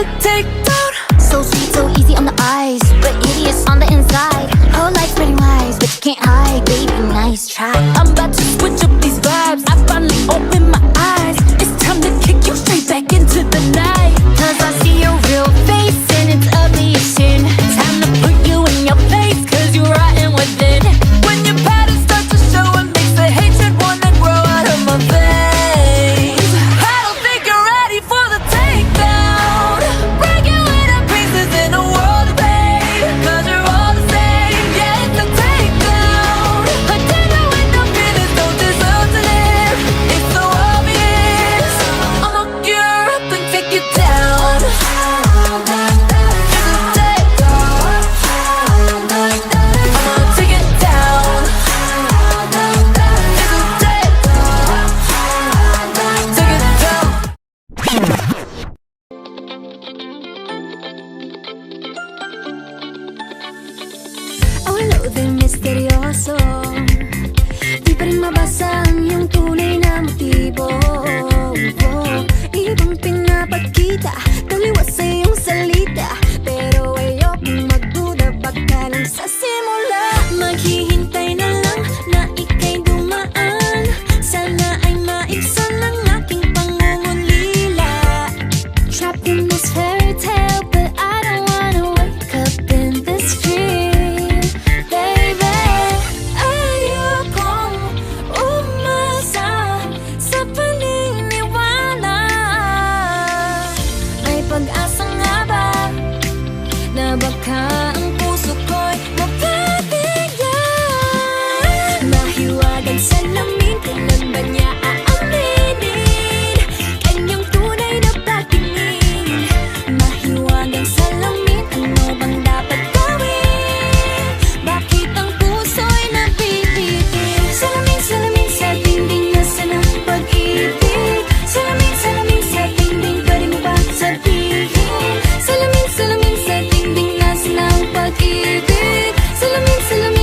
the takedown. So sweet, so easy on the eyes, but hideous on the inside. Whole life's pretty wise, but you can't hide, baby, nice try. I'm about to switch up these vibes. I finally opened my eyes. It's time to kick you straight back into the night. Cause I see your real face and it's ugly as sin. Time to put you in your place, cause you're rotten within. When your patterns start to show, it makes the hatred wanna grow out of my veins. I don't think you're ready for the takedown. Break you into pieces in a world of pain, cause you're all the same, yeah, it's a takedown. A dinner with no feelings don't deserve to live. It's so obvious. I'ma hook you up and take you down. Ang loathing misteryoso, di pa rin mabasa ang iyong tunay na motibo. Ibang pinapakita, taliwas sa iyong salita, pero ayokong magduda, baka lang sa simula. Maghihintay na lang na ika'y dumaan, sana ay maibsan ang aking pangungulila. Trapped in this fairy tale, but I don't wanna wake up in this dream. Baby, ayokong umasa sa paniniwala. May pag-asa nga ba na baka ang puso ko'y mapabigyan? Mahiwagang salamin, kailan ba niya aaminin kanyang tunay na pagtingin? Mahiwagang salamin, ano bang dapat gawin? Bakit ang puso'y napipitin? Salamin, salamin sa dingding, nasa na pag-ibig? Salamin, salamin sa dingding, pwede mo ba sabihin? Salamin, salamin sa dingding, nasa na ang pag-ibig? Salamin, salamin